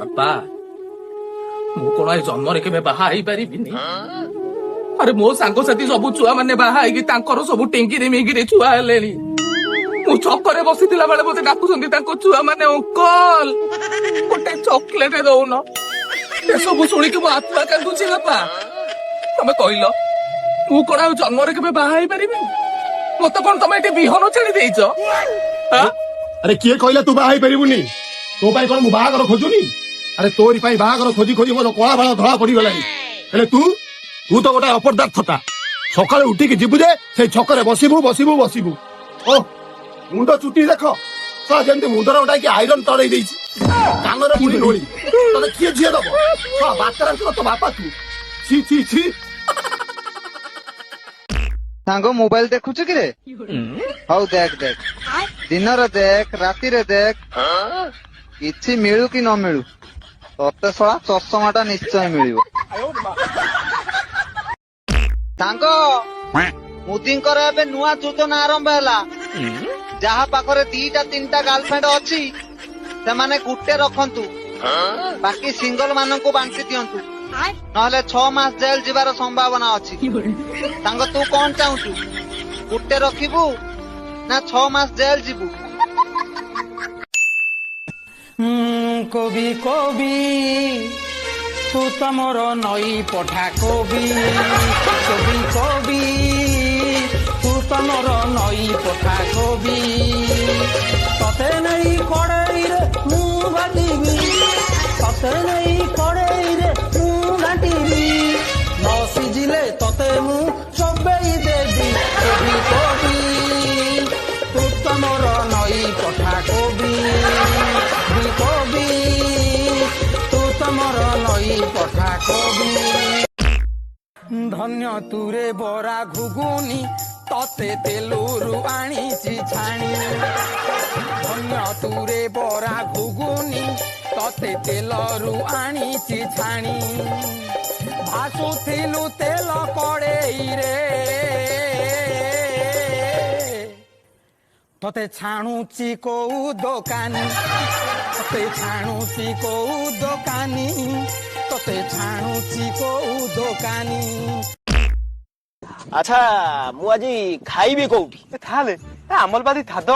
ବାପା ମୁଁ କଣ ଏ ଜନ୍ମରେ କେବେ ବାହା ହେଇପାରିବିନି? ଆରେ ମୋ ସାଙ୍ଗସାଥି ସବୁ ଛୁଆ ମାନେ ବାହା ହେଇକି ତାଙ୍କର ସବୁ ଟେଙ୍କିରେ ମିଙ୍କିରେ ଛୁଆ ହେଲେଣି। ମୁଁ ଛକରେ ବସିଥିଲା ବେଳେ ମତେ ଡାକୁଛନ୍ତି ତାଙ୍କ ଛୁଆ ମାନେ, ଅଙ୍କଲ ଗୋଟେ ଚକୋଲେଟ ଦଉନ। ଏସବୁ ଶୁଣିକି ମୋ ଆତ୍ମା କାନ୍ଦୁଛି। ବାପା ତମେ କହିଲ ମୁଁ କଣ ଆଉ ଜନ୍ମରେ କେବେ ବାହା ହେଇପାରିବିନି? ମତେ କଣ ତମେ ଏଠି ବିହନ ଛାଡି ଦେଇଛ? ଆରେ କିଏ କହିଲା ତୁ ବାହା ହେଇପାରିବୁନି? ତୋ ପାଇଁ କଣ ମୁଁ ବାହାଘର ଖୋଜୁନି? ଆରେ ତୋରି ପାଇଁ ବାହାଘର ଖୋଜି ଖୋଜି ମୋର କଳା ବାଳ ଧଳା ପଡିଗଲାଣି। ହେଲେ ତୁ ତ ଗୋଟେ ଅପଦାର୍ଥତା। ସକାଳେ ଉଠିକି ଯିବୁ ଯେ ସେଇ ଛକରେ ବସିବୁ ବସିବୁ ବସିବୁ। ଓ ମୁଣ୍ଡ ଚୁଟି ଦେଖ ଯେମିତି ମୁଣ୍ଡରେ ଗୋଟାଇକି ଆଇରନ୍ ତଳେଇ ଦେଇଛି। କାନରେ ମୁଢି ନୋଳି ତତେ କିଏ ଝିଅ ଦବ? ବାତେରାଙ୍କର ତ ବାପା ତୁ। ଛି ଛି ଛି। ସାଙ୍ଗ ମୋବାଇଲ ଦେଖୁଛୁ କିରେ? ହଉ ଦେଖ ଦେଖ, ଦିନରେ ଦେଖ ରାତିରେ ଦେଖ, କିଛି ମିଳୁ କି ନ ମିଳୁ ତତେ ଶଳା ଚଷମାଟା ନିଶ୍ଚୟ ମିଳିବ। ସାଙ୍ଗ ମୋଦିଙ୍କର ଏବେ ନୂଆ ଯୋଜନା ଆରମ୍ଭ ହେଲା। ଯାହା ପାଖରେ 2ଟା 3ଟା ଗାର୍ଲଫ୍ରେଣ୍ଡ ଅଛି ସେମାନେ ଗୋଟେ ରଖନ୍ତୁ, ବାକି ସିଙ୍ଗଲ ମାନଙ୍କୁ ବାଣ୍ଟି ଦିଅନ୍ତୁ, ନହେଲେ 6 ମାସ ଜେଲ ଯିବାର ସମ୍ଭାବନା ଅଛି। ସାଙ୍ଗ ତୁ କଣ ଚାହୁଁଛୁ, ଗୋଟେ ରଖିବୁ ନା 6 ମାସ ଜେଲ ଯିବୁ? কবি কবি তু তমর নই পঠা কবি, কবি কবি তু তমর নই পঠা কবি, ততে নেই কড়াইরে মু বাটিবি, ততে নেই কড়াইরে মু বাটিবি, ন সিজিলে ততে মু চবেই দেবি। কবি কবি তু তমর নই পঠা কবি, কবি তু তমর নই পঠা কবি। ধন্য তুরে বরা ঘুগুনি ততে তেলুরু আনিছি ছানি, ধন্য তুরে বরা ঘুগুনি ততে তেলরু আনিছি ছানি, ভাসুথিলু তেল কড়েইরে ততে ছাণুচি কোউ দোকানী, ততে ছাণুচি কোউ দোকানী, ততে ছাণুচি কোউ দোকানী। আচ্ছা ମୁଁ ଆଜି ଖାଇବି କୋଉଠି? ତାହେଲେ ଆମଲବାଦୀ ଥାଦ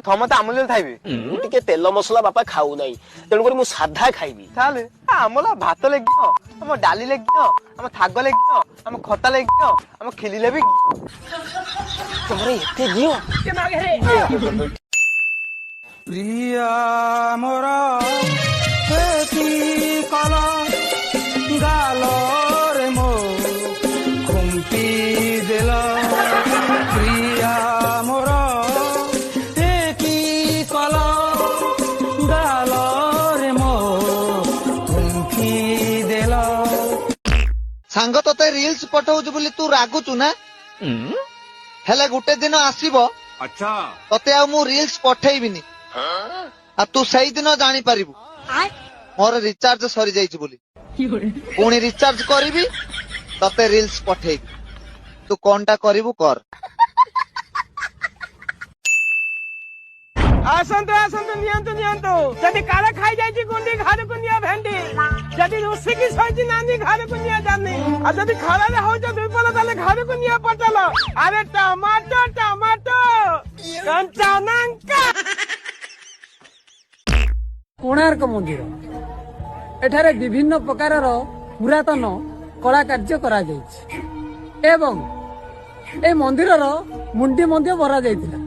ଥମତେ ଆମଲ ଖାଇବେ। ମୁଁ ଟିକେ ତେଲ ମସଲା ବାପା ଖାଉ ନାହିଁ, ତେଣୁକରି ମୁଁ ସାଧା ଖାଇବି। ତାହେଲେ ଆମଲ ଭାତ ଲେଗିବ, ଆମ ଡାଲି ଲେଗିବ, ଆମ ଶାଗ ଲେଗିବ, ଆମ ଖଟା ଲେଗିବ, ଆମ ଖିଲିଲେ ବି ତମର ଏତେ ଝିଅ? প্রিয়া মোর কি কল গালরে মো খুম্পি দেল, প্রিয়া মোর কি কল গালরে মো খুম্পি দেল। ସାଙ୍ଗ ତତେ ରିଲ୍ସ ପଠଉଛି ବୋଲି ତୁ ରାଗୁଛୁ ନା? ହେଲେ ଗୋଟେ ଦିନ ଆସିବ ତତେ ଆଉ ମୁଁ ରିଲ୍ସ ପଠେଇବିନି, ଆଉ ତୁ ସେଇଦିନ ଜାଣିପାରିବୁ ମୋର ରିଚାର୍ଜ ସରିଯାଇଛି ବୋଲି। ପୁଣି ରିଚାର୍ଜ କରିବି, ତତେ ରିଲ୍ସ ପଠେଇବି। ତୁ କଣଟା କରିବୁ କର। ଆସନ୍ତୁ ଆସନ୍ତୁ, ନିଅନ୍ତୁ ନିଅନ୍ତୁ। ଯଦି କାଳେ ଖାଇଯାଇଛି ଗୁଣ୍ଡି ଘରକୁ ନିଅ ଭେଣ୍ଡି, ଯଦି ରୁଷିକି ଶୋଇଛି ନାନି ଘରକୁ ନିଅ ଜାନି, ଆଉ ଯଦି ଖରାରେ ହଉଛ ଦୁର୍ବଳ ତାହେଲେ ଘରକୁ ନିଅ ପୋଟଳ। ଆରେ ଟମାଟୋ ଟମାଟୋ କଞ୍ଚା ଲଙ୍କା। କୋଣାର୍କ ମନ୍ଦିର, ଏଠାରେ ବିଭିନ୍ନ ପ୍ରକାରର ପୁରାତନ କଳା କାର୍ଯ୍ୟ କରାଯାଇଛି ଏବଂ ଏ ମନ୍ଦିରର ମୁଣ୍ଡି ମଧ୍ୟ ମରା ଯାଇଥିଲା।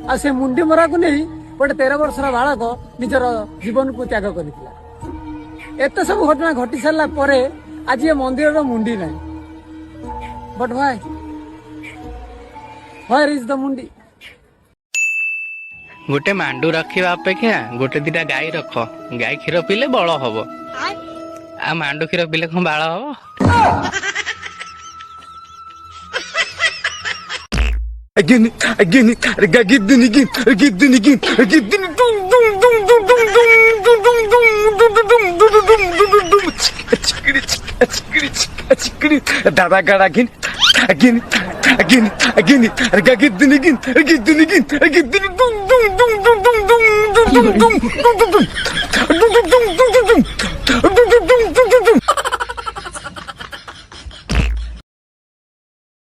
ଆଉ ସେ ମୁଣ୍ଡି ମରାକୁ ନେଇ ଗୋଟେ 13 ବର୍ଷର ବାଳକ ନିଜର ଜୀବନକୁ ତ୍ୟାଗ କରିଥିଲା। ଏତେ ସବୁ ଘଟଣା ଘଟି ସାରିଲା ପରେ ଆଜି ଏ ମନ୍ଦିରର ମୁଣ୍ଡି ନାହିଁ। ବଟ୍ ହ୍ୱାର ଇଜ ଦ ମୁଣ୍ଡି? ଗୋଟେ ମାଣ୍ଡୁ ରଖିବା ଅପେକ୍ଷା ଗୋଟେ 2ଟା ଗାଈ ରଖ, ଗାଈ କ୍ଷୀର ପିଇଲେ ବଳ ହବ, ଆଉ ମାଣ୍ଡୁ କ୍ଷୀର ପିଇଲେ କଣ ବାଳ ହବ? Again, giddini, ବେ